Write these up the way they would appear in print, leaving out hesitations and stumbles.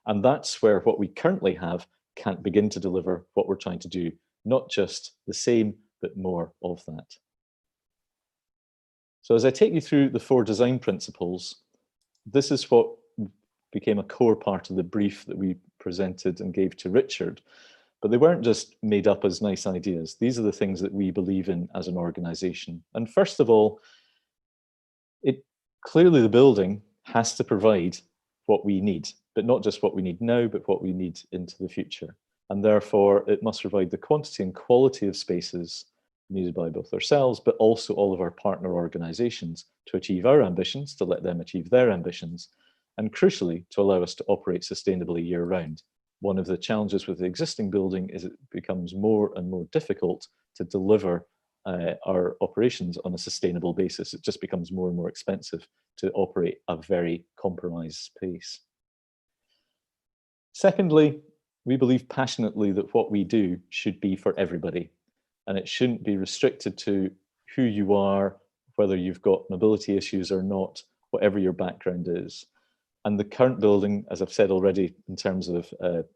And that's where what we currently have can't begin to deliver what we're trying to do, not just the same, but more of that. So as I take you through the 4 design principles, this is what became a core part of the brief that we presented and gave to Richard. But they weren't just made up as nice ideas. These are the things that we believe in as an organization. And first of all, clearly the building has to provide what we need, but not just what we need now, but what we need into the future. And therefore, it must provide the quantity and quality of spaces needed by both ourselves, but also all of our partner organizations to achieve our ambitions, to let them achieve their ambitions, and crucially, to allow us to operate sustainably year-round. One of the challenges with the existing building is it becomes more and more difficult to deliver our operations on a sustainable basis. It just becomes more and more expensive to operate a very compromised space. Secondly, we believe passionately that what we do should be for everybody, and it shouldn't be restricted to who you are, whether you've got mobility issues or not, whatever your background is. And the current building, as I've said already, in terms of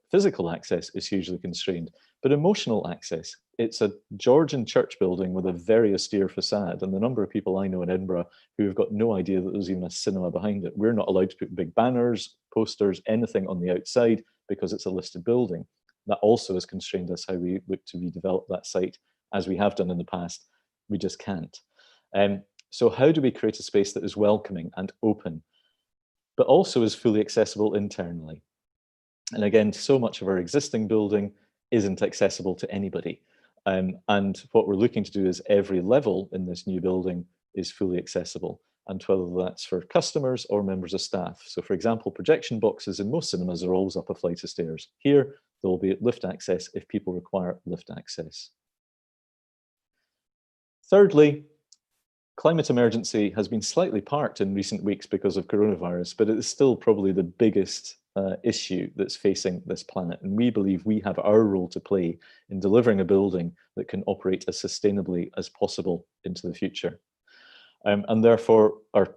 physical access, is hugely constrained. But emotional access, it's a Georgian church building with a very austere facade. And the number of people I know in Edinburgh who have got no idea that there's even a cinema behind it. We're not allowed to put big banners, posters, anything on the outside because it's a listed building. That also has constrained us how we look to redevelop that site, as we have done in the past. We just can't. So how do we create a space that is welcoming and open, but also is fully accessible internally? And again, so much of our existing building isn't accessible to anybody. And what we're looking to do is every level in this new building is fully accessible, and whether that's for customers or members of staff. So for example, projection boxes in most cinemas are always up a flight of stairs. Here, there will be lift access if people require lift access. Thirdly, climate emergency has been slightly parked in recent weeks because of coronavirus, but it is still probably the biggest issue that's facing this planet. And we believe we have our role to play in delivering a building that can operate as sustainably as possible into the future. And therefore, our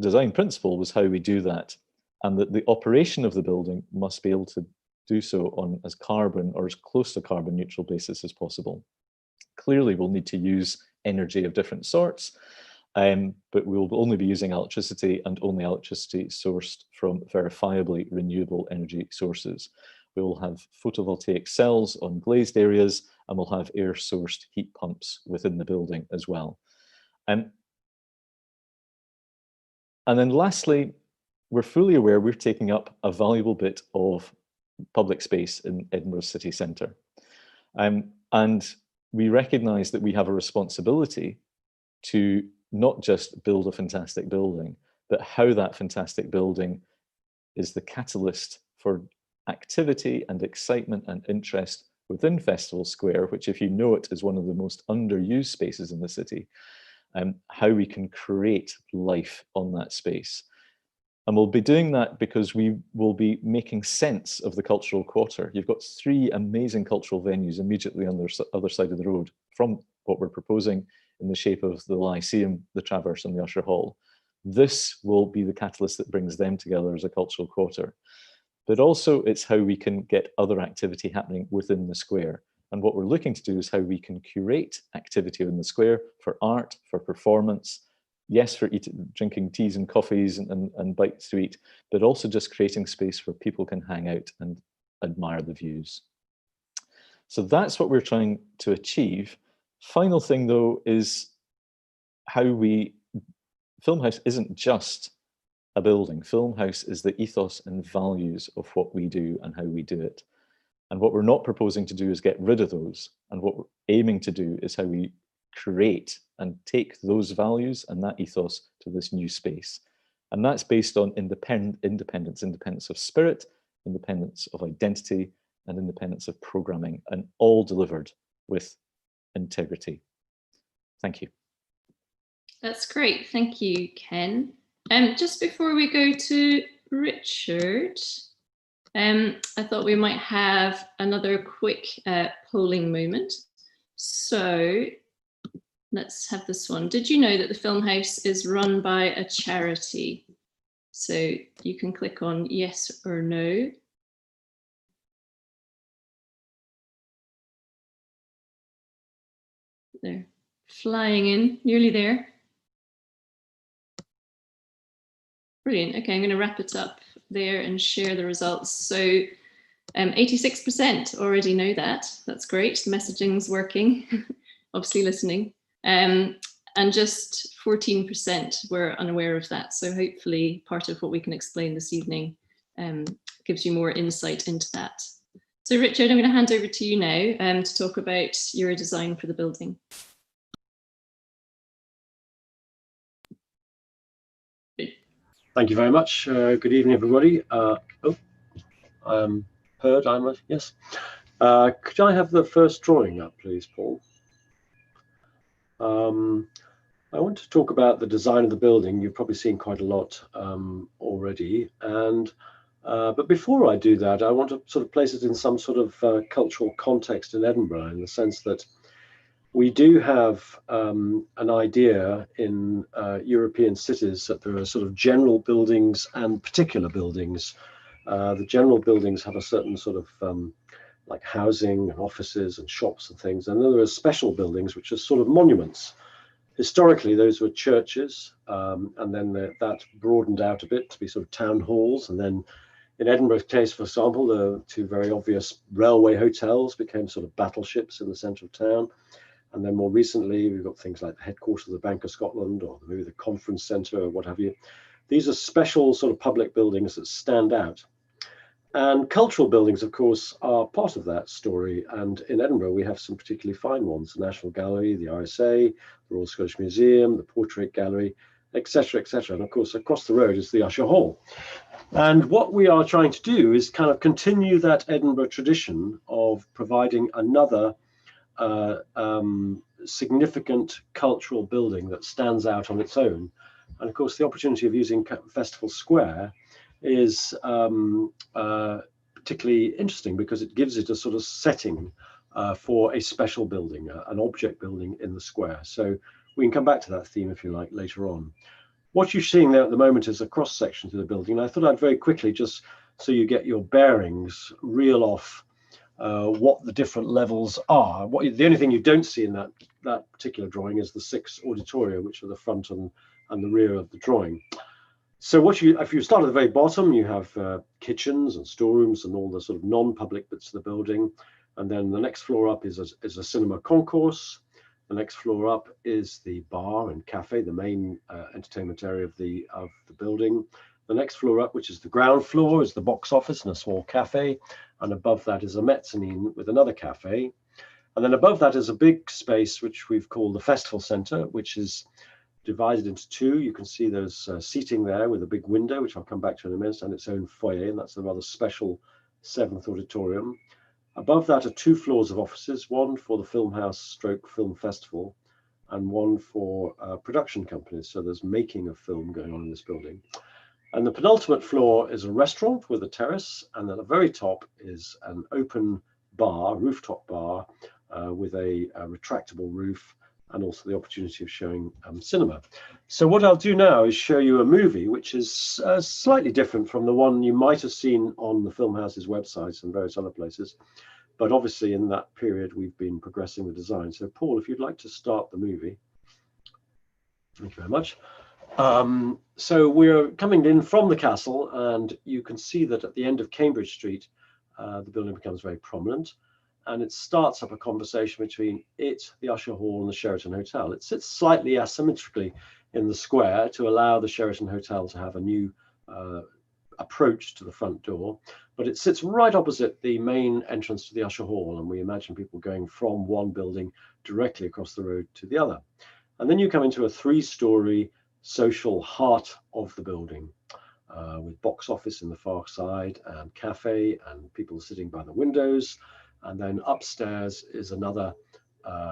design principle was how we do that. And that the operation of the building must be able to do so on as carbon or as close to carbon neutral basis as possible. Clearly, we'll need to use energy of different sorts, but we'll only be using electricity and only electricity sourced from verifiably renewable energy sources. We will have photovoltaic cells on glazed areas, and we'll have air-sourced heat pumps within the building as well. And then lastly, we're fully aware we're taking up a valuable bit of public space in Edinburgh city centre. And we recognise that we have a responsibility to not just build a fantastic building, but how that fantastic building is the catalyst for activity and excitement and interest within Festival Square, which, if you know it, is one of the most underused spaces in the city, how we can create life on that space. And we'll be doing that because we will be making sense of the cultural quarter. You've got 3 amazing cultural venues immediately on the other side of the road from what we're proposing in the shape of the Lyceum, the Traverse and the Usher Hall. This will be the catalyst that brings them together as a cultural quarter. But also it's how we can get other activity happening within the square. And what we're looking to do is how we can curate activity in the square for art, for performance, yes, for drinking teas and coffees and bites to eat, but also just creating space where people can hang out and admire the views. So that's what we're trying to achieve. Final thing though is how Filmhouse isn't just a building. Filmhouse is the ethos and values of what we do and how we do it. And what we're not proposing to do is get rid of those. And what we're aiming to do is how we create and take those values and that ethos to this new space. And that's based on independence of spirit, independence of identity, and independence of programming, and all delivered with integrity. Thank you. That's great. Thank you, Ken. Just before we go to Richard, I thought we might have another quick polling moment. So let's have this one. Did you know that the Filmhouse is run by a charity? So you can click on yes or no. They're flying in, nearly there. Brilliant. Okay, I'm going to wrap it up there and share the results. So 86% already know that. That's great. The messaging's working, obviously listening. And just 14% were unaware of that. So hopefully part of what we can explain this evening gives you more insight into that. So Richard, I'm going to hand over to you now to talk about your design for the building. Thank you very much. Good evening, everybody. I'm heard, yes. Could I have the first drawing up, please, Paul? I want to talk about the design of the building. You've probably seen quite a lot already. But before I do that, I want to sort of place it in some sort of cultural context in Edinburgh, in the sense that we do have an idea in European cities that there are sort of general buildings and particular buildings. The general buildings have a certain sort of like housing and offices and shops and things. And then there are special buildings, which are sort of monuments. Historically, those were churches, and then that broadened out a bit to be sort of town halls. And then in Edinburgh's case, for example, the two very obvious railway hotels became sort of battleships in the centre of town. And then more recently, we've got things like the headquarters of the Bank of Scotland, or maybe the conference centre, or what have you. These are special sort of public buildings that stand out. And cultural buildings, of course, are part of that story. And in Edinburgh, we have some particularly fine ones: the National Gallery, the RSA, the Royal Scottish Museum, the Portrait Gallery, etc., etc. And of course, across the road is the Usher Hall. And what we are trying to do is kind of continue that Edinburgh tradition of providing another significant cultural building that stands out on its own. And of course, the opportunity of using Festival Square is particularly interesting because it gives it a sort of setting for a special building, an object building in the square. So we can come back to that theme, if you like, later on. What you're seeing there at the moment is a cross section to the building. And I thought I'd very quickly, just so you get your bearings, reel off what the different levels are. The only thing you don't see in that particular drawing is the 6 auditoria, which are the front and the rear of the drawing. So if you start at the very bottom, you have kitchens and storerooms and all the sort of non-public bits of the building. And then the next floor up is a cinema concourse. The next floor up is the bar and cafe, the main entertainment area of the building. The next floor up, which is the ground floor, is the box office and a small cafe. And above that is a mezzanine with another cafe. And then above that is a big space, which we've called the Festival Centre, which is divided into 2. You can see there's seating there with a big window, which I'll come back to in a minute, and its own foyer, and that's a rather special 7th auditorium. Above that are 2 floors of offices, one for the Filmhouse stroke film festival and one for production companies. So there's making of film going on in this building. And the penultimate floor is a restaurant with a terrace, and at the very top is an open bar, rooftop bar, with a retractable roof, and also the opportunity of showing cinema. So what I'll do now is show you a movie which is slightly different from the one you might have seen on the Filmhouse's websites and various other places. But obviously in that period, we've been progressing the design. So Paul, if you'd like to start the movie. Thank you very much. So we're coming in from the castle, and you can see that at the end of Cambridge Street, the building becomes very prominent. And it starts up a conversation between it, the Usher Hall, and the Sheraton Hotel. It sits slightly asymmetrically in the square to allow the Sheraton Hotel to have a new approach to the front door, but it sits right opposite the main entrance to the Usher Hall, and we imagine people going from one building directly across the road to the other. And then you come into a 3-story social heart of the building, with box office in the far side and cafe and people sitting by the windows. And then upstairs is another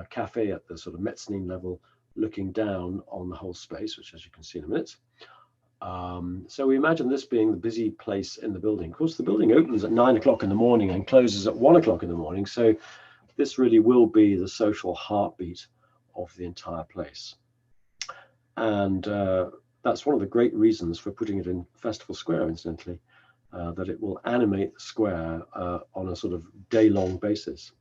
cafe at the sort of mezzanine level, looking down on the whole space, which, as you can see in a minute. So we imagine this being the busy place in the building. Of course, the building opens at 9 o'clock in the morning and closes at 1 o'clock in the morning. So this really will be the social heartbeat of the entire place. And That's one of the great reasons for putting it in Festival Square, incidentally, that it will animate the square on a sort of day-long basis.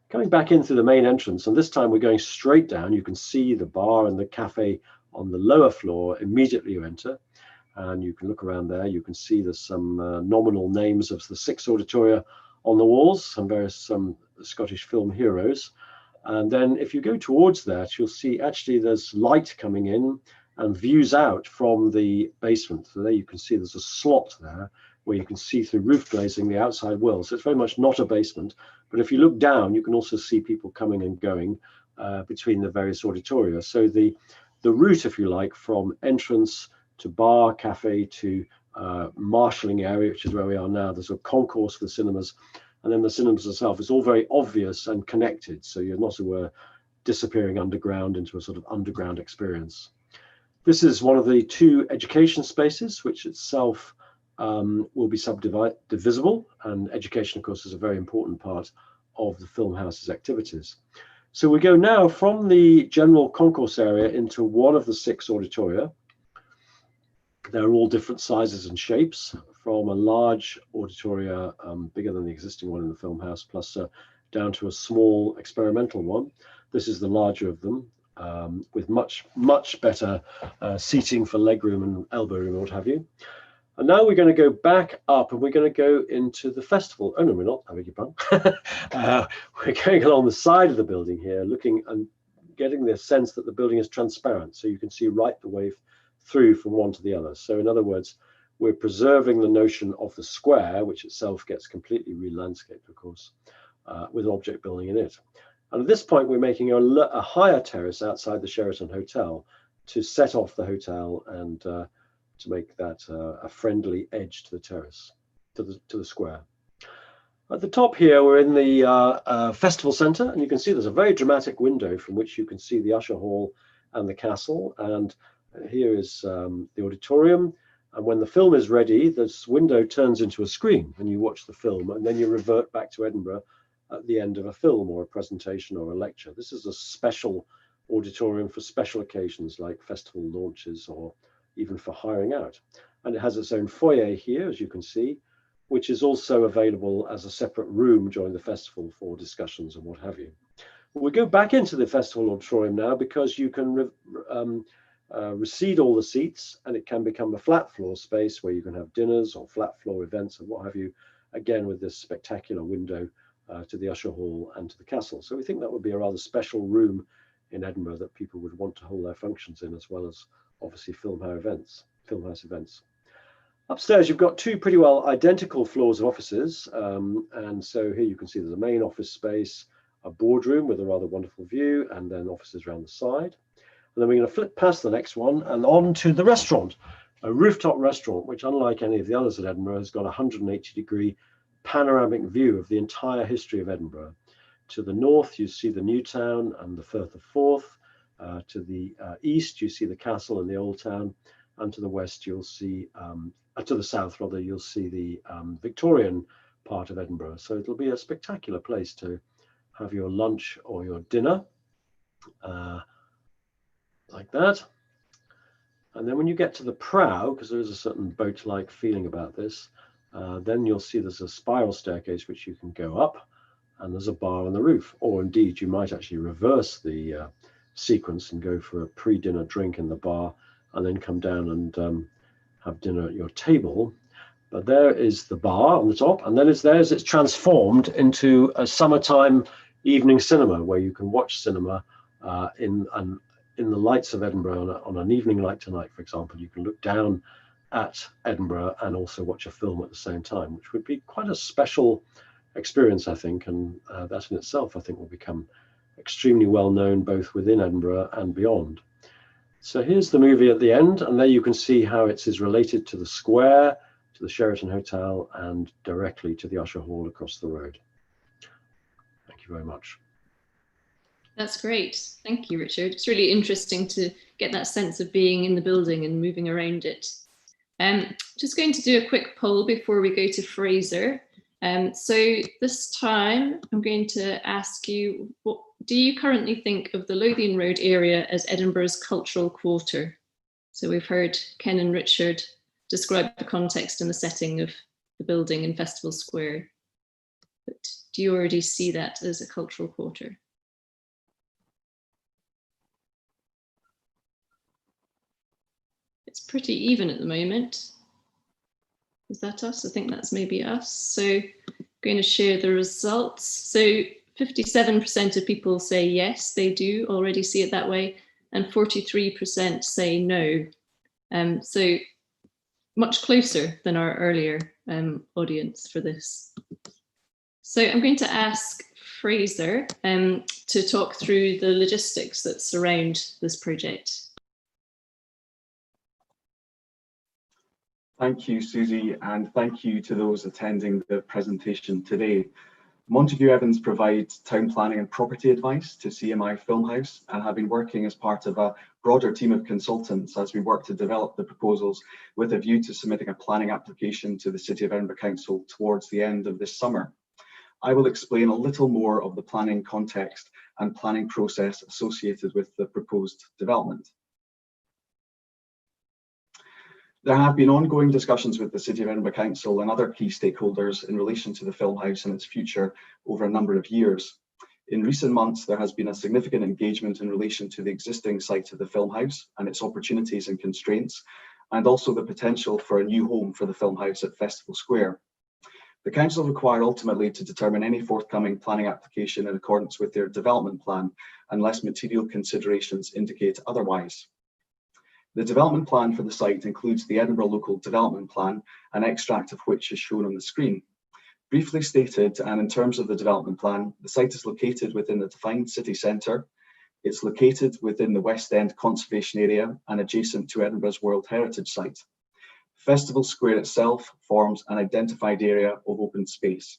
Coming back into the main entrance, and this time we're going straight down. You can see the bar and the cafe on the lower floor immediately you enter, and you can look around there. You can see there's some nominal names of the 6 auditoria on the walls, some Scottish film heroes. And then if you go towards that, you'll see actually there's light coming in and views out from the basement. So there you can see there's a slot there where you can see through roof glazing the outside world. So it's very much not a basement, but if you look down, you can also see people coming and going between the various auditoria. So the route, if you like, from entrance to bar, cafe to marshalling area, which is where we are now, there's a concourse for the cinemas, and then the cinemas itself is all very obvious and connected. So you're not disappearing underground into a sort of underground experience. This is one of the 2 education spaces, which itself will be divisible, and education, of course, is a very important part of the Filmhouse's activities. So we go now from the general concourse area into one of the 6 auditoria. They're all different sizes and shapes, from a large auditoria, bigger than the existing one in the Filmhouse, plus down to a small experimental one. This is the larger of them, with much better seating for legroom and elbow room, what have you. And now we're going to go back up, and we're going to go into the festival. Oh no, we're not. I beg your pardon. We're going along the side of the building here, looking and getting the sense that the building is transparent, so you can see right the way through from one to the other. So in other words, we're preserving the notion of the square, which itself gets completely re-landscaped, of course, with an object building in it. And at this point, we're making a higher terrace outside the Sheraton Hotel to set off the hotel and to make that a friendly edge to the terrace, to the square. At the top here, we're in the festival centre, and you can see there's a very dramatic window from which you can see the Usher Hall and the castle. And here is the auditorium. And when the film is ready, this window turns into a screen, and you watch the film, and then you revert back to Edinburgh at the end of a film or a presentation or a lecture. This is a special auditorium for special occasions like festival launches or even for hiring out. And it has its own foyer here, as you can see, which is also available as a separate room during the festival for discussions and what have you. We go back into the festival auditorium now, because you can recede all the seats, and it can become a flat floor space where you can have dinners or flat floor events and what have you, again with this spectacular window to the Usher Hall and to the castle. So we think that would be a rather special room in Edinburgh that people would want to hold their functions in, as well as obviously Filmhouse events. Upstairs, you've got 2 pretty well identical floors of offices. And so here you can see there's a main office space, a boardroom with a rather wonderful view, and then offices around the side. And then we're going to flip past the next one and on to the restaurant, a rooftop restaurant, which, unlike any of the others at Edinburgh, has got a 180-degree panoramic view of the entire history of Edinburgh. To the north, you see the New Town and the Firth of Forth. To the east, you see the castle and the Old Town. And to the west, you'll see, to the south rather, you'll see the Victorian part of Edinburgh. So it'll be a spectacular place to have your lunch or your dinner. Like that. And then when you get to the prow, because there is a certain boat-like feeling about this, then you'll see there's a spiral staircase which you can go up, and there's a bar on the roof. Or indeed, you might actually reverse the sequence and go for a pre-dinner drink in the bar, and then come down and have dinner at your table. But there is the bar on the top, and then it's transformed into a summertime evening cinema where you can watch cinema in the lights of Edinburgh on an evening like tonight, for example. You can look down at Edinburgh and also watch a film at the same time, which would be quite a special experience, I think. And that in itself, I think, will become extremely well known both within Edinburgh and beyond. So here's the movie at the end, and there you can see how it is related to the square, to the Sheraton Hotel, and directly to the Usher Hall across the road. Thank you very much. That's great. Thank you, Richard. It's really interesting to get that sense of being in the building and moving around it. Just going to do a quick poll before we go to Fraser. So this time I'm going to ask you, what do you currently think of the Lothian Road area as Edinburgh's cultural quarter? So we've heard Ken and Richard describe the context and the setting of the building in Festival Square. But do you already see that as a cultural quarter? It's pretty even at the moment. Is that us? I think that's maybe us. So I'm going to share the results. So 57% of people say yes, they do already see it that way, and 43% say no. So much closer than our earlier audience for this. So I'm going to ask Fraser to talk through the logistics that surround this project. Thank you, Susie, and thank you to those attending the presentation today. Montague Evans provides town planning and property advice to CMI Filmhouse, and have been working as part of a broader team of consultants as we work to develop the proposals with a view to submitting a planning application to the City of Edinburgh Council towards the end of this summer. I will explain a little more of the planning context and planning process associated with the proposed development. There have been ongoing discussions with the City of Edinburgh Council and other key stakeholders in relation to the Filmhouse and its future over a number of years. In recent months, there has been a significant engagement in relation to the existing site of the Filmhouse and its opportunities and constraints, and also the potential for a new home for the Filmhouse at Festival Square. The Council require ultimately to determine any forthcoming planning application in accordance with their development plan, unless material considerations indicate otherwise. The development plan for the site includes the Edinburgh Local Development Plan, an extract of which is shown on the screen. Briefly stated, and in terms of the development plan, the site is located within the defined city centre. It's located within the West End conservation area and adjacent to Edinburgh's World Heritage Site. Festival Square itself forms an identified area of open space.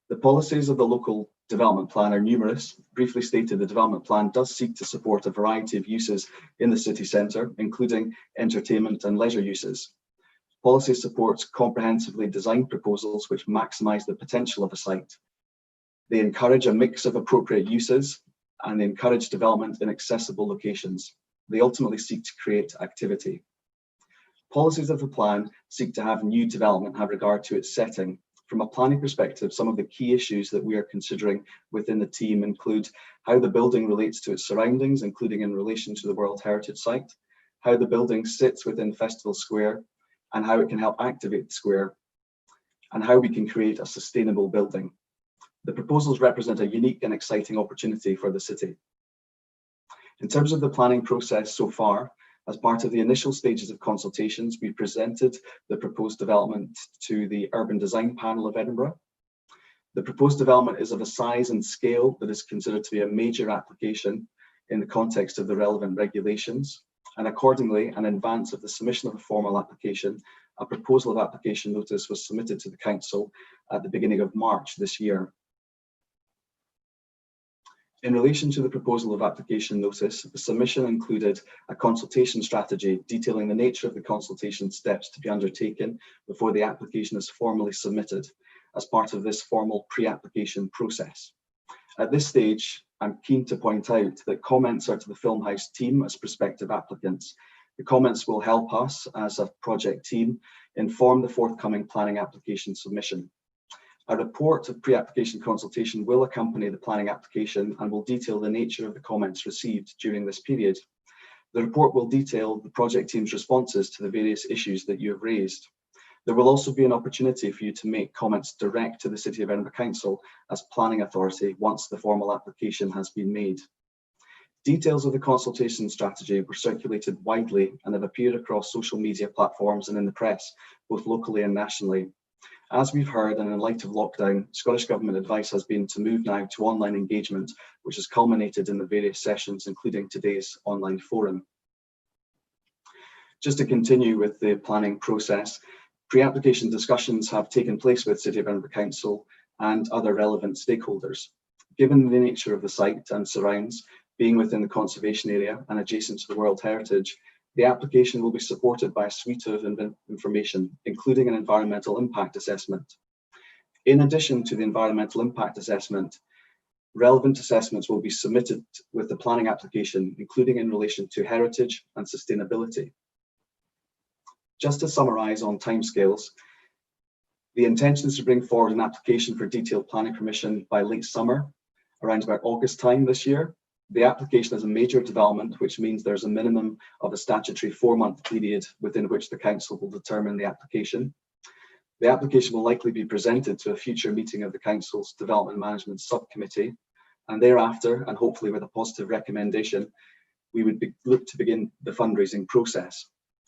The policies of the local development plan are numerous. Briefly stated, the development plan does seek to support a variety of uses in the city centre, including entertainment and leisure uses. Policy supports comprehensively designed proposals which maximise the potential of a site. They encourage a mix of appropriate uses and they encourage development in accessible locations. They ultimately seek to create activity. Policies of the plan seek to have new development have regard to its setting. From a planning perspective, some of the key issues that we are considering within the team include how the building relates to its surroundings, including in relation to the World Heritage Site, how the building sits within Festival Square, and how it can help activate the square, and how we can create a sustainable building. The proposals represent a unique and exciting opportunity for the city. In terms of the planning process so far, as part of the initial stages of consultations, we presented the proposed development to the Urban Design Panel of Edinburgh. The proposed development is of a size and scale that is considered to be a major application in the context of the relevant regulations, and accordingly, in advance of the submission of a formal application, a proposal of application notice was submitted to the Council at the beginning of March this year. In relation to the proposal of application notice, the submission included a consultation strategy detailing the nature of the consultation steps to be undertaken before the application is formally submitted as part of this formal pre-application process. At this stage, I'm keen to point out that comments are to the Filmhouse team as prospective applicants. The comments will help us as a project team inform the forthcoming planning application submission. A report of pre-application consultation will accompany the planning application and will detail the nature of the comments received during this period. The report will detail the project team's responses to the various issues that you have raised. There will also be an opportunity for you to make comments direct to the City of Edinburgh Council as planning authority once the formal application has been made. Details of the consultation strategy were circulated widely and have appeared across social media platforms and in the press, both locally and nationally. As we've heard, and in light of lockdown, Scottish Government advice has been to move now to online engagement, which has culminated in the various sessions, including today's online forum. Just to continue with the planning process, pre-application discussions have taken place with City of Edinburgh Council and other relevant stakeholders. Given the nature of the site and surrounds, being within the conservation area and adjacent to the World Heritage, the application will be supported by a suite of information, including an environmental impact assessment. In addition to the environmental impact assessment, Relevant assessments will be submitted with the planning application, including in relation to heritage and sustainability. Just to summarise on timescales, the intention is to bring forward an application for detailed planning permission by late summer, around about August time this year. The application is a major development, which means there's a minimum of a statutory 4-month period within which the council will determine the application. The application will likely be presented to a future meeting of the council's development management subcommittee, and thereafter, and hopefully with a positive recommendation, we would look to begin the fundraising process.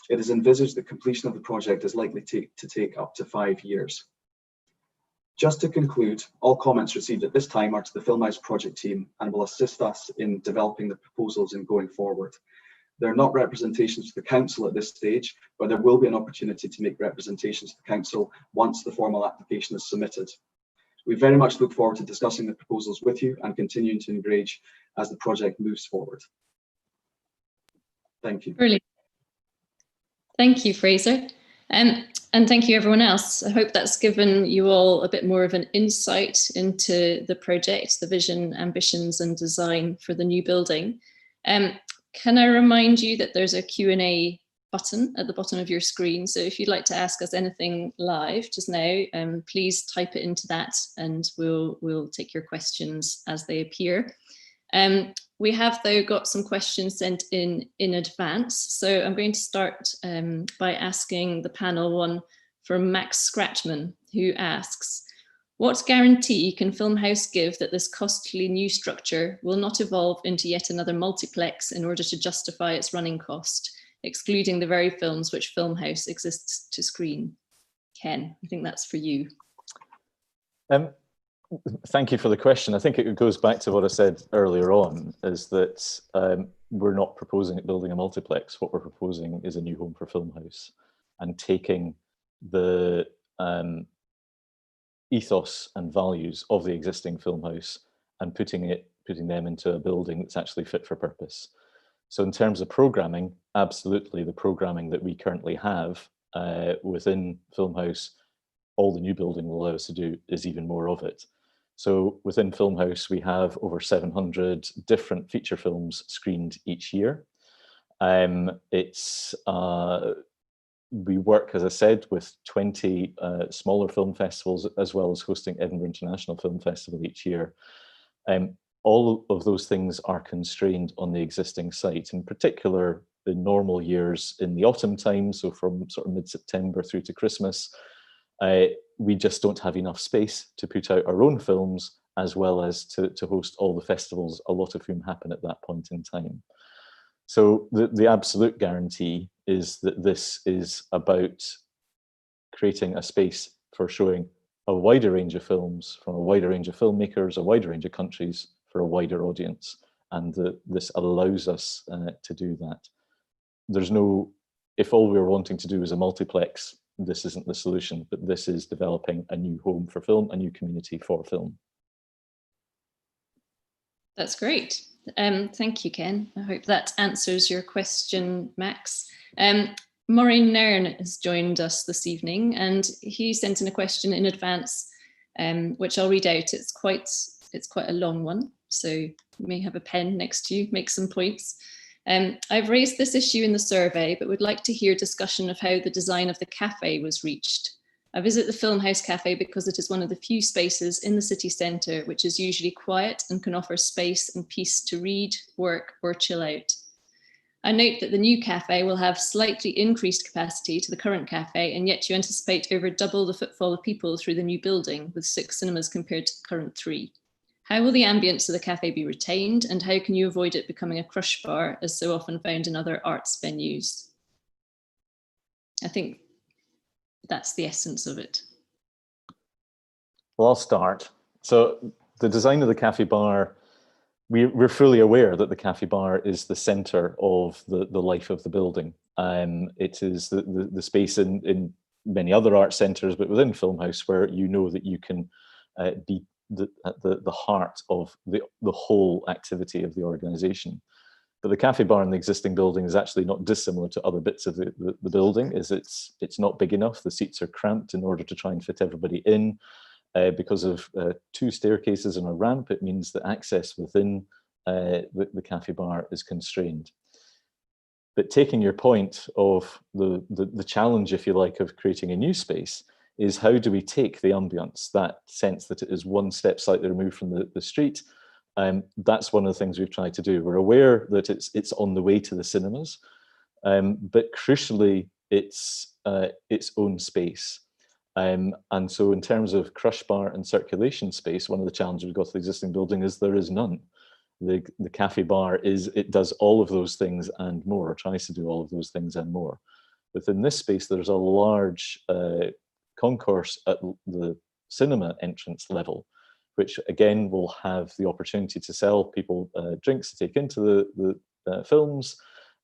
It is envisaged that completion of the project is likely to take up to 5 years. Just to conclude, all comments received at this time are to the Filmhouse project team and will assist us in developing the proposals and going forward. They're not representations to the council at this stage, but there will be an opportunity to make representations to the council once the formal application is submitted. We very much look forward to discussing the proposals with you and continuing to engage as the project moves forward. Thank you. Brilliant. Thank you, Fraser. And thank you, everyone else. I hope that's given you all a bit more of an insight into the project, the vision, ambitions, and design for the new building. Can I remind you that there's a Q&A button at the bottom of your screen. So if you'd like to ask us anything live just now, please type it into that and we'll take your questions as they appear. We have, though, got some questions sent in advance. So I'm going to start by asking the panel one from Max Scratchman, who asks, what guarantee can Filmhouse give that this costly new structure will not evolve into yet another multiplex in order to justify its running cost, excluding the very films which Filmhouse exists to screen? Ken, I think that's for you. Thank you for the question. I think it goes back to what I said earlier on, is that we're not proposing building a multiplex. What we're proposing is a new home for Filmhouse, and taking the ethos and values of the existing Filmhouse and putting them into a building that's actually fit for purpose. So in terms of programming, absolutely, the programming that we currently have within Filmhouse, all the new building will allow us to do is even more of it. So within Filmhouse, we have over 700 different feature films screened each year. We work, as I said, with 20 smaller film festivals, as well as hosting Edinburgh International Film Festival each year. All of those things are constrained on the existing site, in particular in normal years in the autumn time, so from sort of mid-September through to Christmas, we just don't have enough space to put out our own films, as well as to host all the festivals, a lot of whom happen at that point in time. So the absolute guarantee is that this is about creating a space for showing a wider range of films from a wider range of filmmakers, a wider range of countries for a wider audience. And this allows us to do that. There's no, if all we were wanting to do is a multiplex, this isn't the solution, but this is developing a new home for film, a new community for film. That's great. Thank you, Ken. I hope that answers your question, Max. Maureen Nairn has joined us this evening, and he sent in a question in advance, which I'll read out. It's quite a long one, so you may have a pen next to you, make some points. I've raised this issue in the survey, but would like to hear discussion of how the design of the cafe was reached. I visit the Filmhouse Cafe because it is one of the few spaces in the city centre which is usually quiet and can offer space and peace to read, work, or chill out. I note that the new cafe will have slightly increased capacity to the current cafe, and yet you anticipate over double the footfall of people through the new building, with 6 cinemas compared to the current 3. How will the ambience of the cafe be retained, and how can you avoid it becoming a crush bar, as so often found in other arts venues? I think that's the essence of it. Well, I'll start. So the design of the cafe bar, we're fully aware that the cafe bar is the centre of the life of the building. It is the space in many other art centres, but within Filmhouse, where you know that you can be at the heart of the whole activity of the organisation. But the cafe bar in the existing building is actually not dissimilar to other bits of the building. It's not big enough. The seats are cramped in order to try and fit everybody in. Because of 2 staircases and a ramp, it means that access within the cafe bar is constrained. But taking your point of the challenge, if you like, of creating a new space, is how do we take the ambience, that sense that it is one step slightly removed from the street. That's one of the things we've tried to do. We're aware that it's on the way to the cinemas, but crucially, it's its own space. And so in terms of crush bar and circulation space, one of the challenges we've got to the existing building is there is none. The cafe bar it does all of those things and more, or tries to do all of those things and more. Within this space, there's a large concourse at the cinema entrance level, which again will have the opportunity to sell people drinks to take into the films,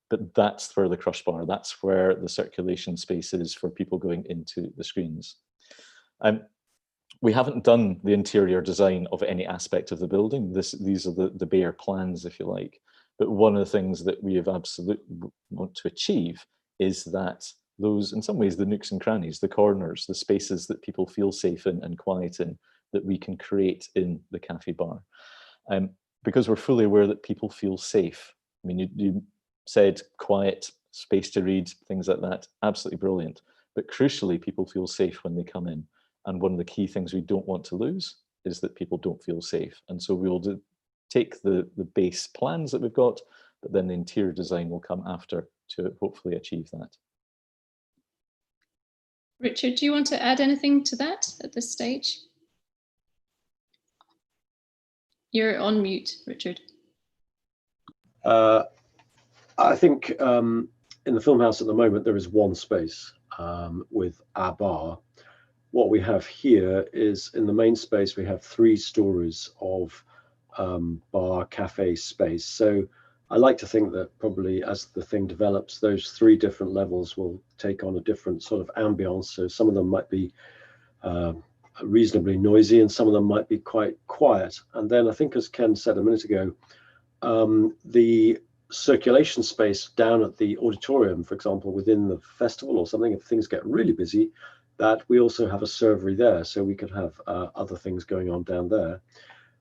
but that's where the crush bar, that's where the circulation space is for people going into the screens. We haven't done the interior design of any aspect of the building. These are the bare plans, if you like. But one of the things that we have absolutely want to achieve is that those, in some ways, the nooks and crannies, the corners, the spaces that people feel safe in and quiet in, that we can create in the cafe bar. Because we're fully aware that people feel safe. I mean, you said quiet, space to read, things like that, absolutely brilliant. But crucially, people feel safe when they come in. And one of the key things we don't want to lose is that people don't feel safe. And so we will take the base plans that we've got, but then the interior design will come after to hopefully achieve that. Richard, do you want to add anything to that at this stage? You're on mute, Richard. I think in the Filmhouse at the moment, there is one space with our bar. What we have here is in the main space, we have 3 stories of bar cafe space. So I like to think that probably as the thing develops, those 3 different levels will take on a different sort of ambience. So some of them might be reasonably noisy and some of them might be quite quiet. And then I think, as Ken said a minute ago, the circulation space down at the auditorium, for example, within the festival or something, if things get really busy, that we also have a servery there, so we could have other things going on down there.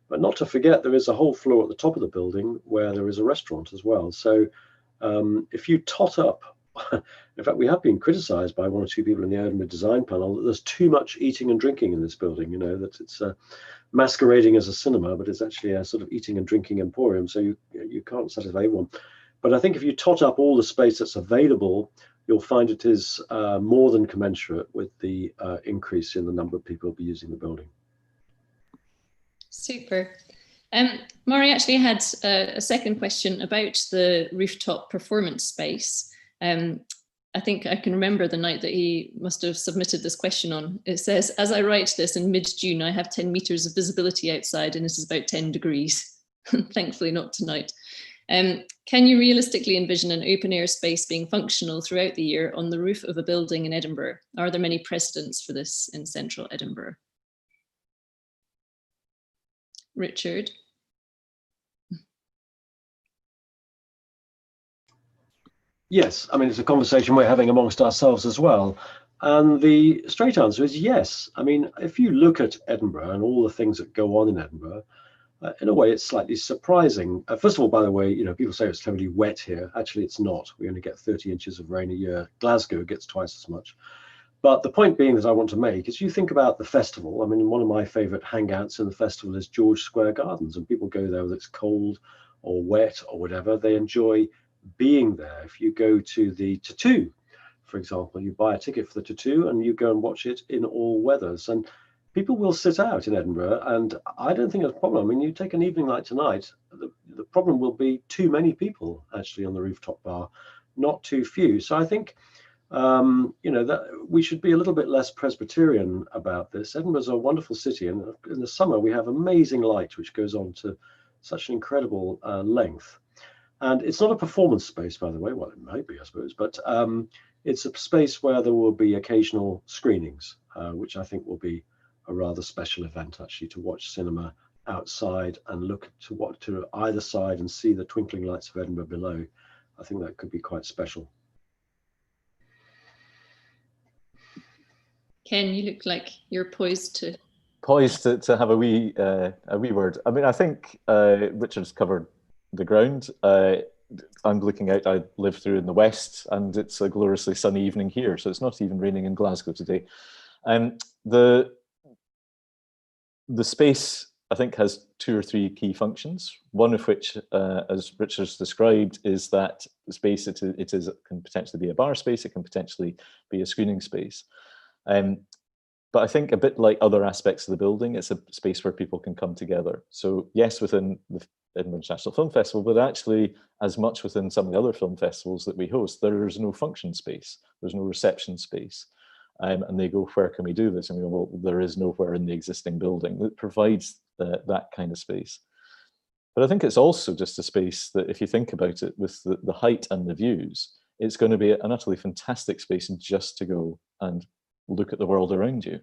But not to forget, there is a whole floor at the top of the building where there is a restaurant as well. So if you tot up, in fact, we have been criticized by 1 or 2 people in the Edinburgh design panel that there's too much eating and drinking in this building, you know, that it's masquerading as a cinema, but it's actually a sort of eating and drinking emporium. So you can't satisfy everyone. But I think if you tot up all the space that's available, you'll find it is more than commensurate with the increase in the number of people who will be using the building. Super. Maury actually had a second question about the rooftop performance space. I think I can remember the night that he must have submitted this question on. It says, as I write this in mid-June, I have 10 meters of visibility outside and it is about 10 degrees. Thankfully not tonight. Can you realistically envision an open air space being functional throughout the year on the roof of a building in Edinburgh? Are there many precedents for this in central Edinburgh? Richard? Yes, I mean, it's a conversation we're having amongst ourselves as well. And the straight answer is yes. I mean, if you look at Edinburgh and all the things that go on in Edinburgh, in a way, it's slightly surprising. First of all, by the way, you know, people say it's totally wet here. Actually, it's not. We only get 30 inches of rain a year. Glasgow gets twice as much. But the point being that I want to make is you think about the festival. I mean, one of my favorite hangouts in the festival is George Square Gardens, and people go there whether it's cold or wet or whatever. They enjoy being there. If you go to the Tattoo, for example, you buy a ticket for the Tattoo and you go and watch it in all weathers. And people will sit out in Edinburgh, and I don't think it's a problem. I mean, you take an evening like tonight, the problem will be too many people actually on the rooftop bar, not too few. So I think, you know, that we should be a little bit less Presbyterian about this. Edinburgh's a wonderful city, and in the summer we have amazing light, which goes on to such an incredible length. And it's not a performance space, by the way. Well, it might be, I suppose, but it's a space where there will be occasional screenings, which I think will be a rather special event, actually, to watch cinema outside and look to either side and see the twinkling lights of Edinburgh below. I think that could be quite special. Ken, you look like you're poised to poised to have a wee word. I mean, I think Richard's covered the ground. I'm looking out. I live through in the west, and it's a gloriously sunny evening here, so it's not even raining in Glasgow today. The space, I think, has 2 or 3 key functions. One of which, as Richard's described, is that the space it can potentially be a bar space. It can potentially be a screening space. But I think a bit like other aspects of the building, it's a space where people can come together. So yes, within the Edinburgh International Film Festival, but actually as much within some of the other film festivals that we host, there's no function space, there's no reception space. And they go, where can we do this? And we go, well, there is nowhere in the existing building that provides that kind of space. But I think it's also just a space that, if you think about it, with the height and the views, it's going to be an utterly fantastic space just to go and look at the world around you.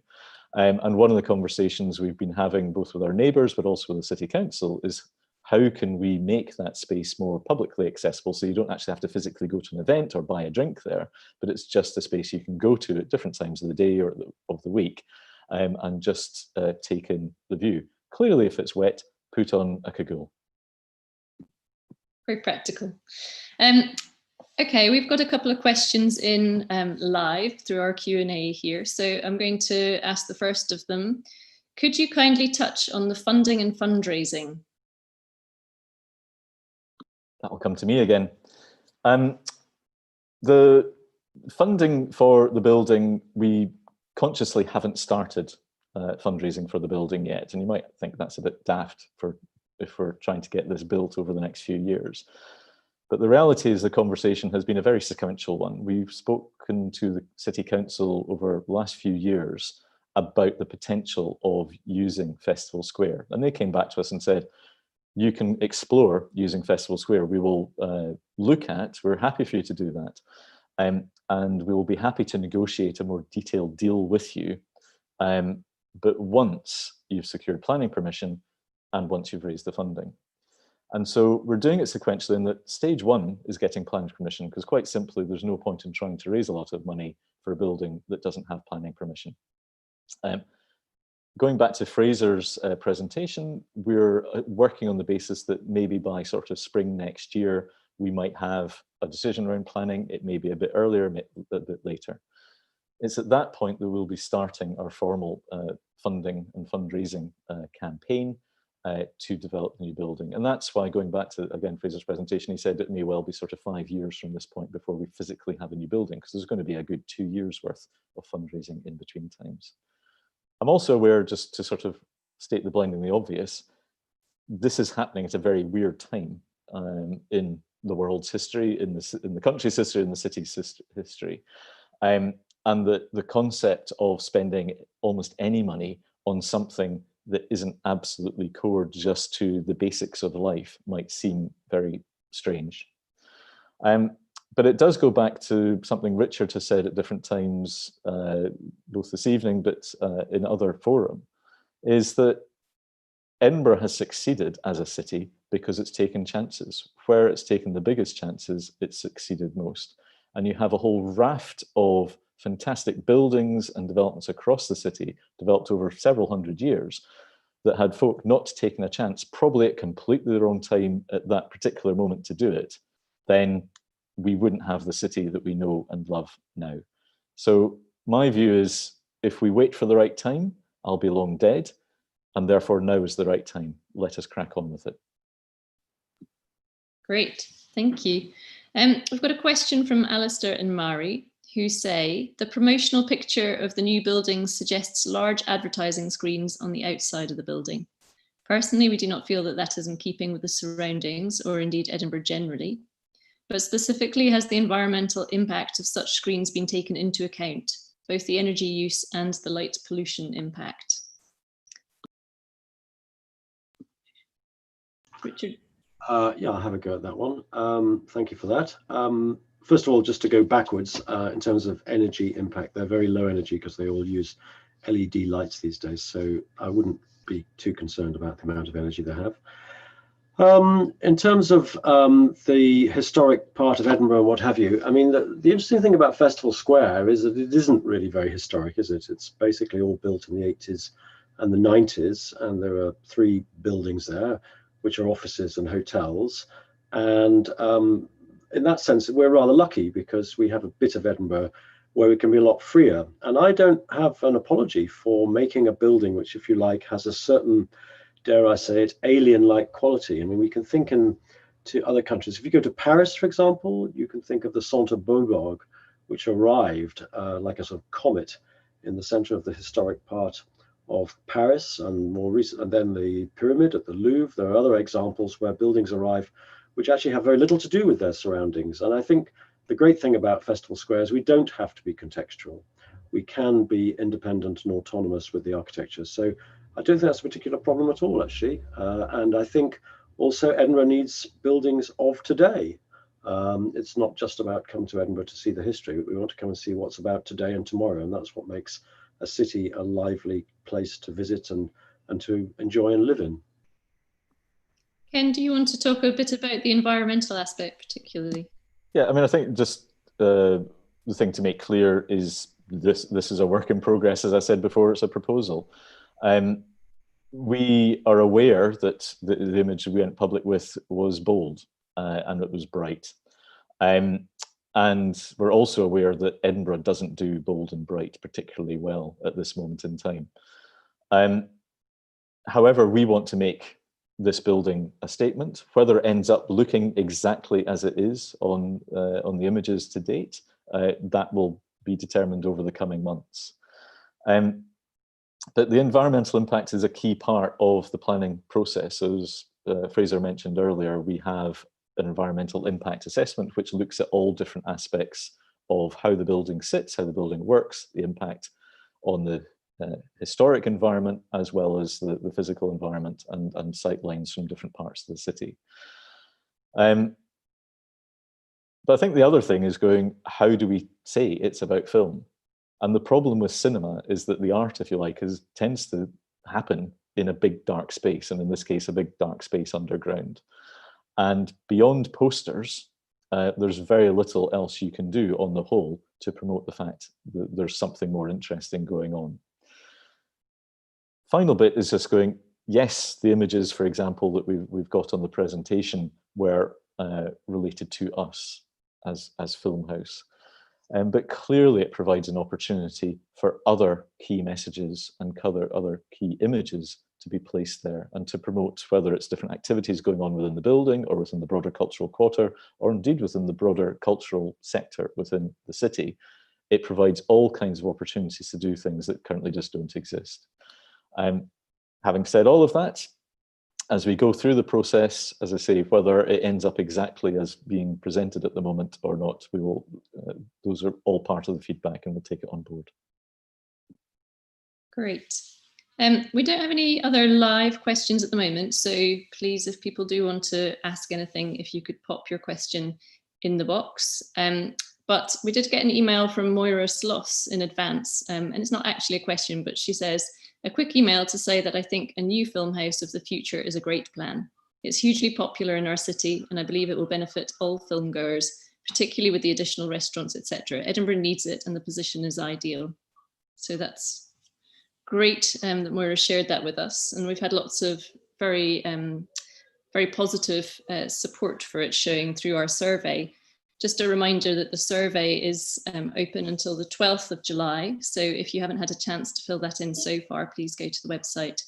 And one of the conversations we've been having, both with our neighbours, but also with the City Council, is how can we make that space more publicly accessible, so you don't actually have to physically go to an event or buy a drink there, but it's just a space you can go to at different times of the day or of the week, and just take in the view. Clearly, if it's wet, put on a cagoule. Very practical. Okay, we've got a couple of questions in live through our Q&A here. So I'm going to ask the first of them. Could you kindly touch on the funding and fundraising? That will come to me again. The funding for the building, we consciously haven't started fundraising for the building yet. And you might think that's a bit daft if we're trying to get this built over the next few years. But the reality is the conversation has been a very sequential one. We've spoken to the City Council over the last few years about the potential of using Festival Square. And they came back to us and said, you can explore using Festival Square. We will look at, we're happy for you to do that. And we will be happy to negotiate a more detailed deal with you. But once you've secured planning permission and once you've raised the funding. And so we're doing it sequentially in that stage 1 is getting planning permission, because quite simply, there's no point in trying to raise a lot of money for a building that doesn't have planning permission. Going back to Fraser's presentation, we're working on the basis that maybe by sort of spring next year, we might have a decision around planning. It may be a bit earlier, a bit later. It's at that point that we'll be starting our formal funding and fundraising campaign to develop the new building. And that's why, going back to, again, Fraser's presentation, he said it may well be sort of 5 years from this point before we physically have a new building, because there's going to be a good 2 years worth of fundraising in between times. I'm also aware, just to sort of state the blindingly obvious, this is happening at a very weird time in the world's history, in the country's history, in the city's history. And the concept of spending almost any money on something that isn't absolutely core just to the basics of life might seem very strange. But it does go back to something Richard has said at different times, both this evening, but in other forum, is that Edinburgh has succeeded as a city because it's taken chances. Where it's taken the biggest chances, it's succeeded most. And you have a whole raft of fantastic buildings and developments across the city, developed over several hundred years, that had folk not taken a chance, probably at completely the wrong time at that particular moment to do it, then we wouldn't have the city that we know and love now. So my view is, if we wait for the right time, I'll be long dead, and therefore now is the right time. Let us crack on with it. Great, thank you. We've got a question from Alistair and Mari, who say, the promotional picture of the new building suggests large advertising screens on the outside of the building. Personally, we do not feel that that is in keeping with the surroundings, or indeed Edinburgh generally. But specifically, has the environmental impact of such screens been taken into account, both the energy use and the light pollution impact? Richard? Yeah, I'll have a go at that one. Thank you for that. First of all, just to go backwards, in terms of energy impact, they're very low energy because they all use LED lights these days. So I wouldn't be too concerned about the amount of energy they have. In terms of the historic part of Edinburgh and what have you, I mean, the interesting thing about Festival Square is that it isn't really very historic, is it? It's basically all built in the 80s and the 90s, and there are 3 buildings there, which are offices and hotels. And in that sense, we're rather lucky because we have a bit of Edinburgh where we can be a lot freer. And I don't have an apology for making a building which, if you like, has a certain, dare I say it, alien-like quality. I mean, we can think to other countries. If you go to Paris, for example, you can think of the Centre Beaubourg, which arrived like a sort of comet in the center of the historic part of Paris, and more recent, and then the Pyramid at the Louvre. There are other examples where buildings arrive which actually have very little to do with their surroundings. And I think the great thing about Festival Square is we don't have to be contextual. We can be independent and autonomous with the architecture. So I don't think that's a particular problem at all, actually. And I think also Edinburgh needs buildings of today. It's not just about come to Edinburgh to see the history, but we want to come and see what's about today and tomorrow. And that's what makes a city a lively place to visit and to enjoy and live in. Ken, do you want to talk a bit about the environmental aspect particularly? Yeah, I mean, I think just the thing to make clear is this is a work in progress. As I said before, it's a proposal. We are aware that the image we went public with was bold and it was bright. And we're also aware that Edinburgh doesn't do bold and bright particularly well at this moment in time. However, we want to make this building a statement. Whether it ends up looking exactly as it is on the images to date, that will be determined over the coming months. But the environmental impact is a key part of the planning process. As Fraser mentioned earlier, we have an environmental impact assessment which looks at all different aspects of how the building sits, how the building works, the impact on the historic environment, as well as the physical environment and sight lines from different parts of the city. But I think the other thing is going, how do we say it's about film? And the problem with cinema is that the art, if you like, tends to happen in a big dark space, and in this case, a big dark space underground. And beyond posters, there's very little else you can do on the whole to promote the fact that there's something more interesting going on. Final bit is just going, yes, the images, for example, that we've got on the presentation were related to us as Filmhouse. But clearly it provides an opportunity for other key messages and other key images to be placed there and to promote, whether it's different activities going on within the building or within the broader cultural quarter, or indeed within the broader cultural sector within the city. It provides all kinds of opportunities to do things that currently just don't exist. Having said all of that, as we go through the process, as I say, whether it ends up exactly as being presented at the moment or not, we will. Those are all part of the feedback, and we'll take it on board. Great. We don't have any other live questions at the moment, so please, if people do want to ask anything, if you could pop your question in the box. But we did get an email from Moira Sloss in advance, and it's not actually a question, but she says, a quick email to say that I think a new film house of the future is a great plan. It's hugely popular in our city, and I believe it will benefit all film goers, particularly with the additional restaurants, etc. Edinburgh needs it, and the position is ideal. So that's great that Moira shared that with us, and we've had lots of very positive support for it showing through our survey. Just a reminder that the survey is open until the 12th of July. So if you haven't had a chance to fill that in so far, please go to the website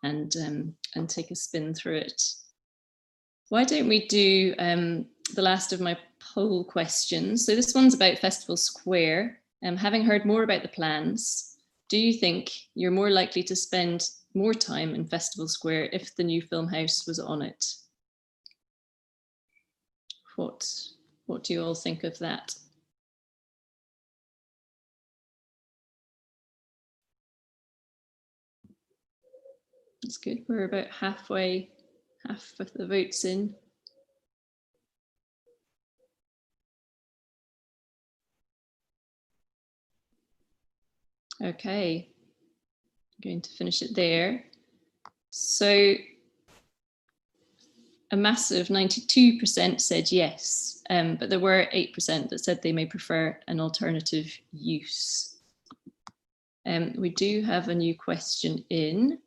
and take a spin through it. Why don't we do the last of my poll questions? So this one's about Festival Square. Having heard more about the plans, do you think you're more likely to spend more time in Festival Square if the new film house was on it? What do you all think of that? That's good. We're about half of the votes in. Okay, I'm going to finish it there. So a massive 92% said yes, but there were 8% that said they may prefer an alternative use. We do have a new question in.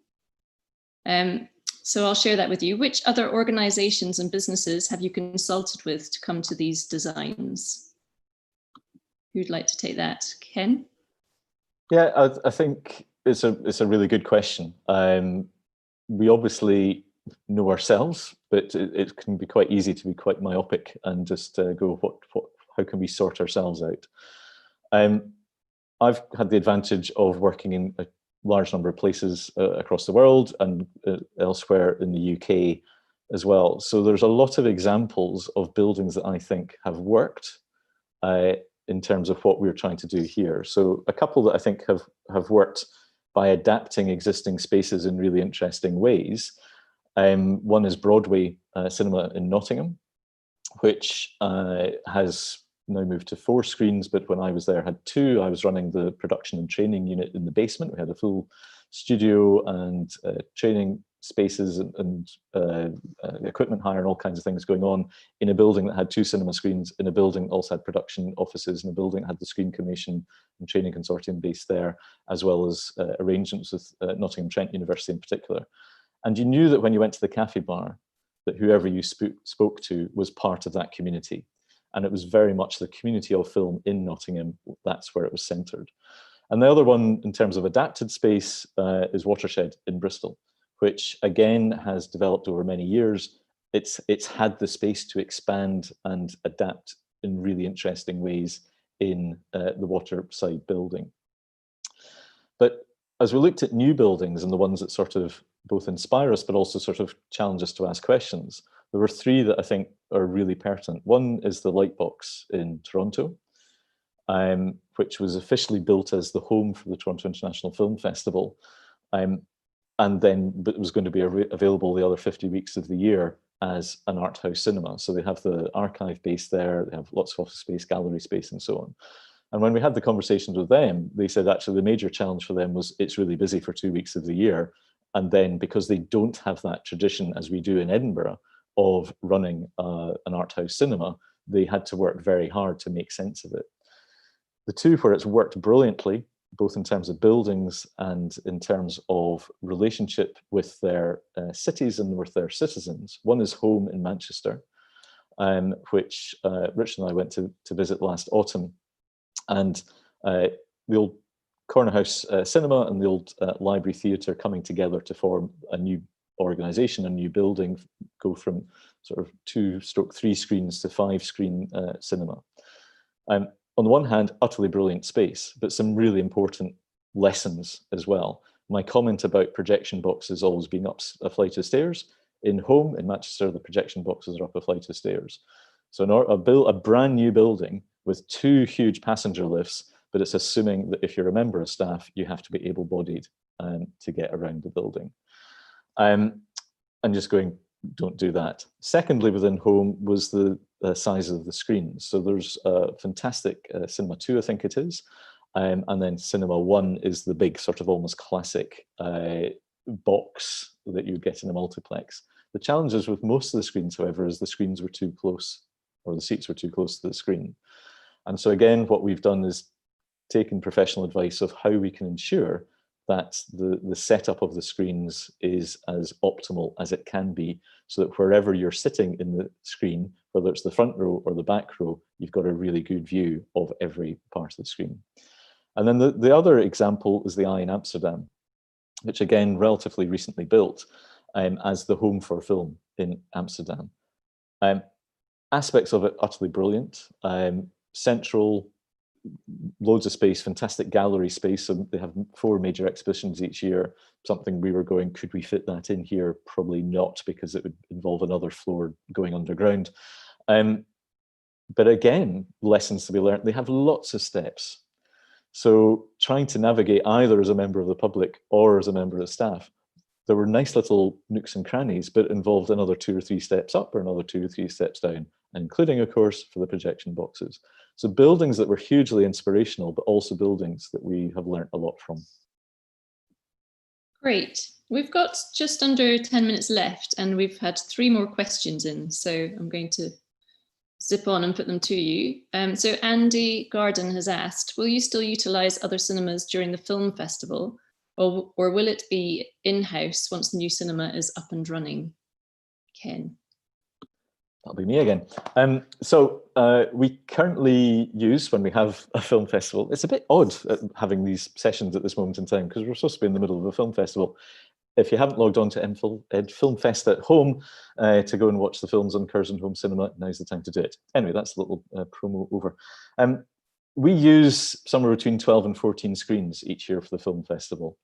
So I'll share that with you. Which other organizations and businesses have you consulted with to come to these designs? Who'd like to take that? Ken? Yeah, I think it's a really good question. We obviously know ourselves, but it can be quite easy to be quite myopic and just go, how can we sort ourselves out? I've had the advantage of working in a large number of places across the world and elsewhere in the UK as well. So there's a lot of examples of buildings that I think have worked in terms of what we're trying to do here. So a couple that I think have worked by adapting existing spaces in really interesting ways. One is Broadway Cinema in Nottingham, which has now moved to 4 screens, but when I was there had 2. I was running the production and training unit in the basement. We had a full studio and training spaces and equipment hire and all kinds of things going on in a building that had 2 cinema screens, in a building that also had production offices, in a building that had the Screen Commission and Training Consortium based there, as well as arrangements with Nottingham Trent University in particular. And you knew that when you went to the cafe bar, that whoever you spoke to was part of that community. And it was very much the community of film in Nottingham. That's where it was centred. And the other one, in terms of adapted space, is Watershed in Bristol, which again has developed over many years. It's had the space to expand and adapt in really interesting ways in the waterside building. But as we looked at new buildings and the ones that sort of both inspire us, but also sort of challenge us to ask questions, there were 3 that I think are really pertinent. One is the Lightbox in Toronto, which was officially built as the home for the Toronto International Film Festival. And then but it was going to be available the other 50 weeks of the year as an art house cinema. So they have the archive base there, they have lots of office space, gallery space, and so on. And when we had the conversations with them, they said actually the major challenge for them was it's really busy for 2 weeks of the year. And then because they don't have that tradition, as we do in Edinburgh, of running an art house cinema, they had to work very hard to make sense of it. The 2 where it's worked brilliantly, both in terms of buildings and in terms of relationship with their cities and with their citizens. One is Home in Manchester, which Richard and I went to visit last autumn. And the old Corner House Cinema and the old Library Theatre coming together to form a new organisation, a new building, go from sort of 2/3 screens to 5-screen cinema. On the one hand, utterly brilliant space, but some really important lessons as well. My comment about projection boxes always being up a flight of stairs. In Home in Manchester, the projection boxes are up a flight of stairs. So a brand new building with 2 huge passenger lifts, but it's assuming that if you're a member of staff, you have to be able-bodied to get around the building. And just going, don't do that. Secondly, within Home was the size of the screens. So there's a fantastic Cinema 2, I think it is. And then Cinema 1 is the big sort of almost classic box that you get in a multiplex. The challenges with most of the screens, however, is the screens were too close, or the seats were too close to the screen. And so again, what we've done is taken professional advice of how we can ensure that the setup of the screens is as optimal as it can be, so that wherever you're sitting in the screen, whether it's the front row or the back row, you've got a really good view of every part of the screen. And then the other example is the Eye in Amsterdam, which again, relatively recently built as the home for film in Amsterdam. Aspects of it utterly brilliant. Central, loads of space, fantastic gallery space. So they have 4 major exhibitions each year. Something we were going, could we fit that in here? Probably not, because it would involve another floor going underground. But again, lessons to be learned. They have lots of steps. So trying to navigate either as a member of the public or as a member of staff, there were nice little nooks and crannies, but it involved another 2 or 3 steps up or another 2 or 3 steps down, including, of course, for the projection boxes. So buildings that were hugely inspirational, but also buildings that we have learnt a lot from. Great. We've got just under 10 minutes left, and we've had 3 more questions in. So I'm going to zip on and put them to you. So Andy Garden has asked, will you still utilise other cinemas during the film festival, or will it be in-house once the new cinema is up and running? Ken. That'll be me again. So we currently use, when we have a film festival, it's a bit odd having these sessions at this moment in time because we're supposed to be in the middle of a film festival. If you haven't logged on to Filmfest at home to go and watch the films on Curzon Home Cinema, now's the time to do it. Anyway, that's a little promo over. We use somewhere between 12 and 14 screens each year for the film festival.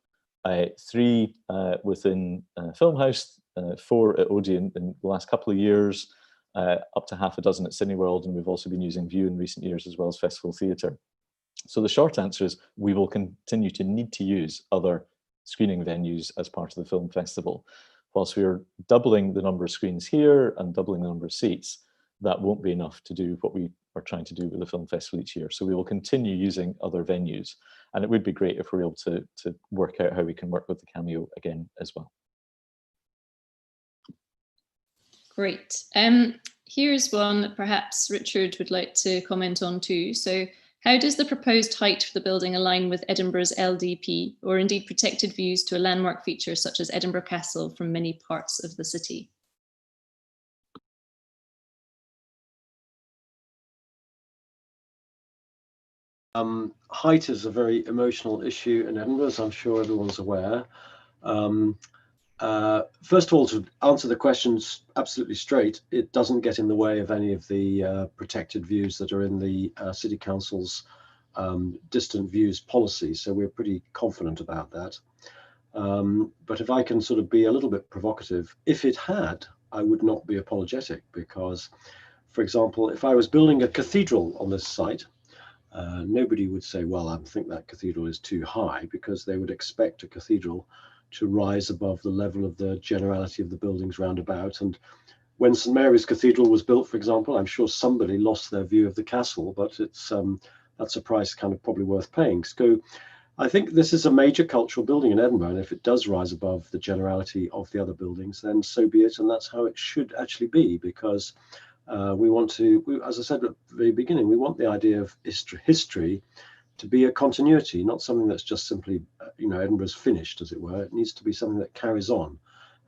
3 within Filmhouse, 4 at Odeon in the last couple of years, up to half a dozen at Cineworld, and we've also been using View in recent years as well as Festival Theatre. So the short answer is we will continue to need to use other screening venues as part of the film festival. Whilst we are doubling the number of screens here and doubling the number of seats, that won't be enough to do what we are trying to do with the film festival each year. So we will continue using other venues, and it would be great if we're able to work out how we can work with the Cameo again as well. Great. Here's one that perhaps Richard would like to comment on too. So how does the proposed height for the building align with Edinburgh's LDP, or indeed protected views to a landmark feature such as Edinburgh Castle from many parts of the city? Height is a very emotional issue in Edinburgh, as I'm sure everyone's aware. First of all, to answer the questions absolutely straight, it doesn't get in the way of any of the protected views that are in the City Council's distant views policy, so we're pretty confident about that. But if I can sort of be a little bit provocative, if it had, I would not be apologetic, because, for example, if I was building a cathedral on this site, nobody would say, well, I think that cathedral is too high, because they would expect a cathedral to rise above the level of the generality of the buildings round about. And when St Mary's Cathedral was built, for example, I'm sure somebody lost their view of the castle, but it's that's a price kind of probably worth paying. So I think this is a major cultural building in Edinburgh, and if it does rise above the generality of the other buildings, then so be it, and that's how it should actually be, because we want to, as I said at the very beginning, we want the idea of history to be a continuity, not something that's just simply, Edinburgh's finished, as it were. It needs to be something that carries on,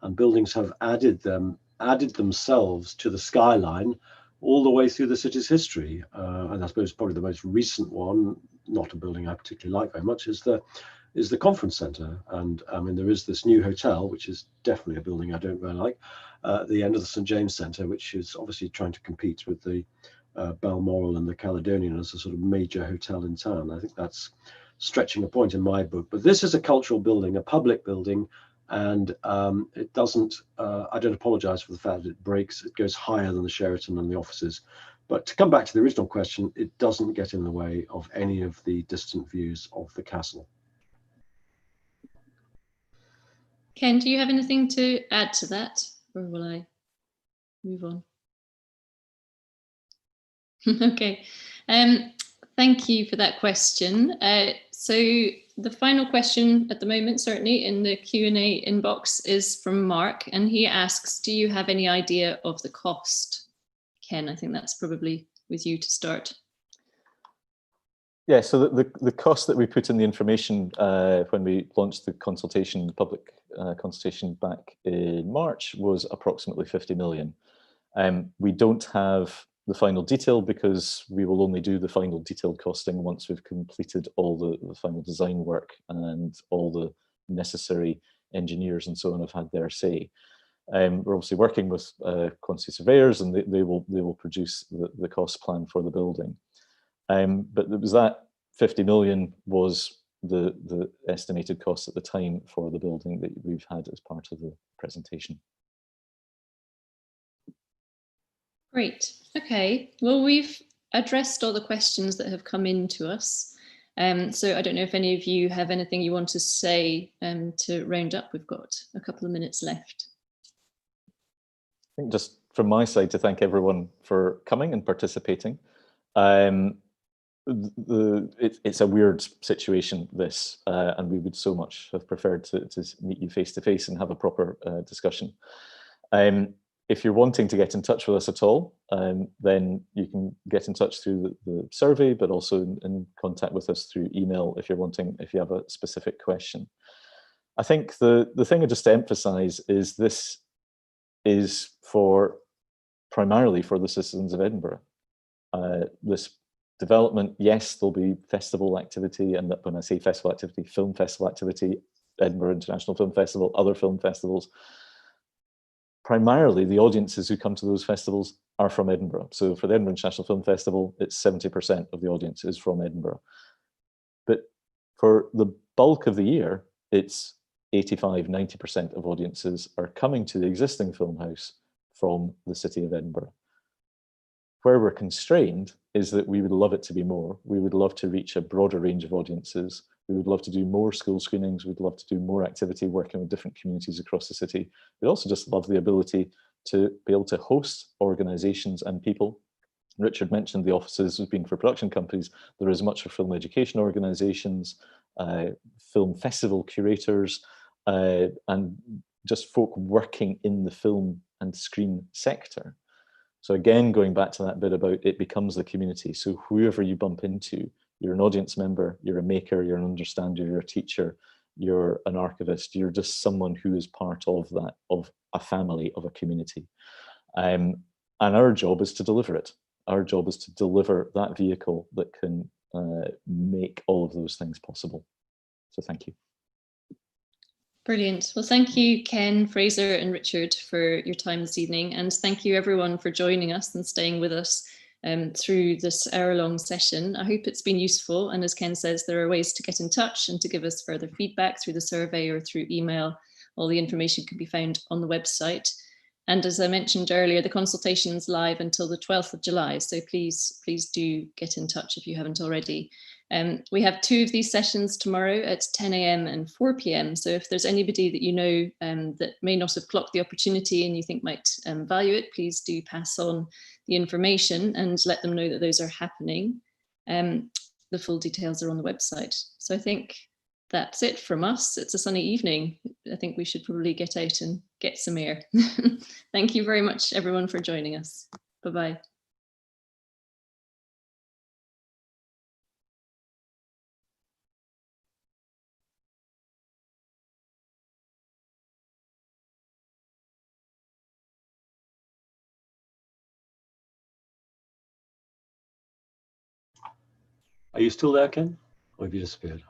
and buildings have added themselves to the skyline all the way through the city's history. And I suppose probably the most recent one, not a building I particularly like very much, is the conference centre. And I mean, there is this new hotel, which is definitely a building I don't very like, at the end of the St James Centre, which is obviously trying to compete with the Balmoral and the Caledonian as a sort of major hotel in town. I think that's stretching a point in my book. But this is a cultural building, a public building, and it doesn't, I don't apologise for the fact that it breaks. It goes higher than the Sheraton and the offices. But to come back to the original question, it doesn't get in the way of any of the distant views of the castle. Ken, do you have anything to add to that, or will I move on? Okay, thank you for that question. So the final question at the moment, certainly in the Q&A inbox, is from Mark, and he asks, do you have any idea of the cost? Ken, I think that's probably with you to start. Yeah, so the cost that we put in the information when we launched the consultation, the public consultation back in March, was approximately 50 million. We don't have the final detail because we will only do the final detailed costing once we've completed all the final design work and all the necessary engineers and so on have had their say. We're obviously working with quantity surveyors, and they will produce the cost plan for the building. But it was that 50 million was the estimated cost at the time for the building that we've had as part of the presentation. Great. Okay. Well, we've addressed all the questions that have come in to us. So I don't know if any of you have anything you want to say to round up. We've got a couple of minutes left. I think just from my side to thank everyone for coming and participating. It's a weird situation, this, and we would so much have preferred to meet you face to face and have a proper discussion. if you're wanting to get in touch with us at all, then you can get in touch through the survey, but also in contact with us through email if you have a specific question. I think the thing I just to emphasize is this is primarily for the citizens of Edinburgh. This development, yes, there'll be festival activity, and when I say festival activity, film festival activity, Edinburgh International Film Festival, other film festivals. Primarily, the audiences who come to those festivals are from Edinburgh. So for the Edinburgh International Film Festival, it's 70% of the audience is from Edinburgh. But for the bulk of the year, it's 85, 90% of audiences are coming to the existing Filmhouse from the city of Edinburgh. Where we're constrained is that we would love it to be more. We would love to reach a broader range of audiences. We would love to do more school screenings. We'd love to do more activity working with different communities across the city. We'd also just love the ability to be able to host organizations and people. Richard mentioned the offices as being for production companies. There is much for film education organizations, film festival curators, and just folk working in the film and screen sector. So again, going back to that bit about it becomes the community. So whoever you bump into, you're an audience member, you're a maker, you're an understander, you're a teacher, you're an archivist, you're just someone who is part of that, of a family, of a community. And our job is to deliver it. Our job is to deliver that vehicle that can make all of those things possible. So thank you. Brilliant. Well, thank you, Ken, Fraser and Richard for your time this evening. And thank you everyone for joining us and staying with us through this hour-long session. I hope it's been useful. And as Ken says, there are ways to get in touch and to give us further feedback through the survey or through email. All the information can be found on the website. And as I mentioned earlier, the consultation is live until the 12th of July. So please do get in touch if you haven't already. We have 2 of these sessions tomorrow at 10 a.m. and 4 p.m. So if there's anybody that you know that may not have clocked the opportunity and you think might value it, please do pass on the information and let them know that those are happening. The full details are on the website. So I think that's it from us. It's a sunny evening. I think we should probably get out and get some air. Thank you very much, everyone, for joining us. Bye-bye. Are you still there, Ken? Or have you disappeared?